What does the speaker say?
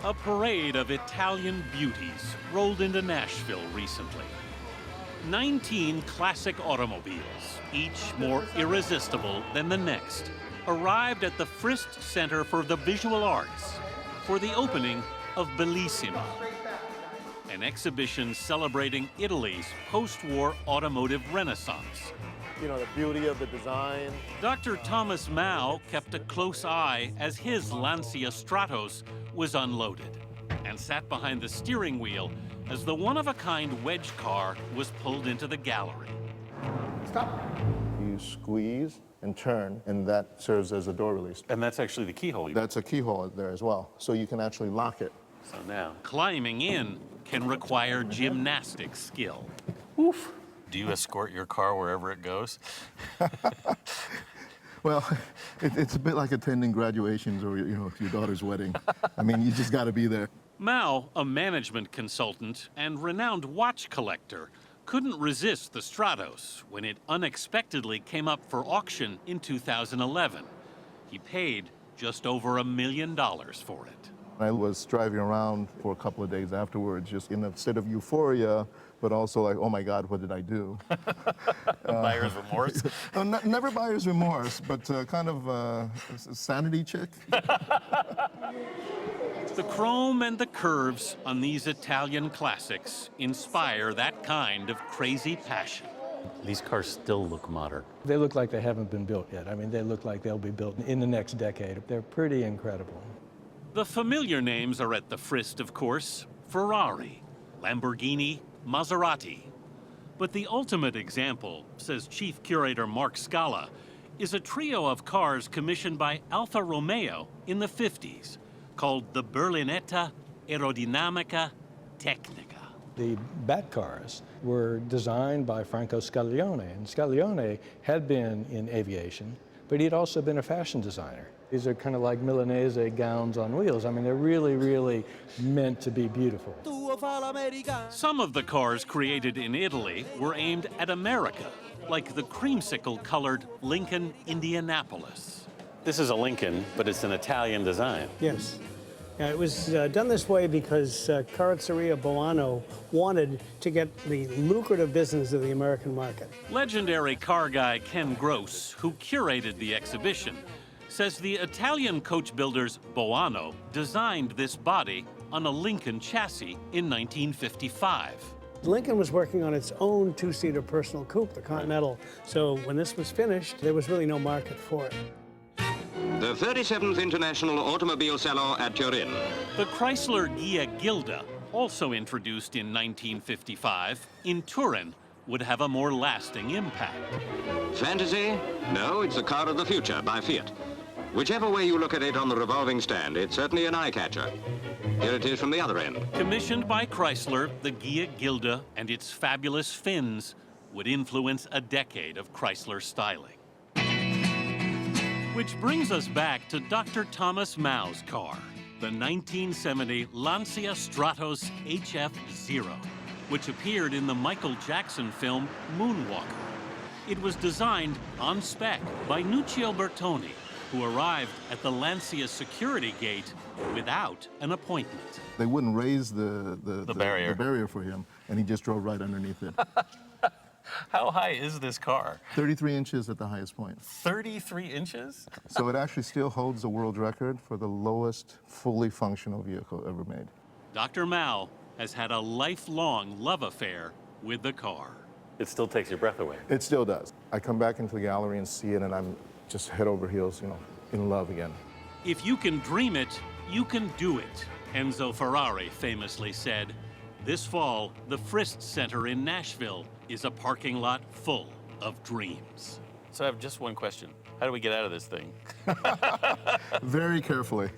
A parade of Italian beauties rolled into Nashville recently. 19 classic automobiles, each more irresistible than the next, arrived at the Frist Center for the Visual Arts for the opening of Belissima, an exhibition celebrating Italy's post-war automotive renaissance. You know, the beauty of the design. Dr. Thomas Mao kept a close eye as his Lancia Stratos was unloaded and sat behind the steering wheel as the one-of-a-kind wedge car was pulled into the gallery. Stop. You squeeze and turn, and that serves as a door release. And that's actually the keyhole. That's a keyhole there as well, so you can actually lock it. So now, Climbing in can require gymnastic skill. Oof. do you escort your car wherever it goes? Well, it's a bit like attending graduations or your daughter's wedding. I mean, you just got to be there. Mao, a management consultant and renowned watch collector, couldn't resist the Stratos when it unexpectedly came up for auction in 2011. He paid just over $1 million for it. I was driving around for a couple of days afterwards, just in a state of euphoria, but also like, oh my God, what did I do? Buyer's remorse? Never buyer's remorse, but kind of a sanity check. The chrome and the curves on these Italian classics inspire that kind of crazy passion. These cars still look modern. They look like they haven't been built yet. I mean, they look like they'll be built in the next decade. They're pretty incredible. The familiar names are at the Frist, of course: Ferrari, Lamborghini, Maserati. But the ultimate example, says Chief Curator Mark Scala, is a trio of cars commissioned by Alfa Romeo in the 50s, called the Berlinetta Aerodinamica Tecnica. The Bat cars were designed by Franco Scaglione, and Scaglione had been in aviation, but he'd also been a fashion designer. These are kind of like Milanese gowns on wheels. I mean, they're really, really meant to be beautiful. Some of the cars created in Italy were aimed at America, like the creamsicle-colored Lincoln Indianapolis. This is a Lincoln, but it's an Italian design. Yes. It was done this way because Carrozzeria Boano wanted to get the lucrative business of the American market. Legendary car guy Ken Gross, who curated the exhibition, says the Italian coach builders Boano designed this body on a Lincoln chassis in 1955. Lincoln was working on its own two-seater personal coupe, the Continental, so when this was finished, there was really no market for it. The 37th International Automobile Salon at Turin. The Chrysler Ghia Gilda, also introduced in 1955, in Turin, would have a more lasting impact. Fantasy? No, it's the car of the future by Fiat. Whichever way you look at it on the revolving stand, it's certainly an eye-catcher. Here it is from the other end. Commissioned by Chrysler, the Ghia Gilda and its fabulous fins would influence a decade of Chrysler styling. Which brings us back to Dr. Thomas Mao's car, the 1970 Lancia Stratos HF0, which appeared in the Michael Jackson film Moonwalker. It was designed on spec by Nuccio Bertoni, who arrived at the Lancia security gate without an appointment. They wouldn't raise the barrier for him, and he just drove right underneath it. How high is this car? 33 inches at the highest point. 33 inches? So it actually still holds the world record for the lowest fully functional vehicle ever made. Dr. Mao has had a lifelong love affair with the car. It still takes your breath away. It still does. I come back into the gallery and see it, and I'm just head over heels, in love again. If you can dream it, you can do it, Enzo Ferrari famously said. This fall, the Frist Center in Nashville is a parking lot full of dreams. So I have just one question. How do we get out of this thing? Very carefully.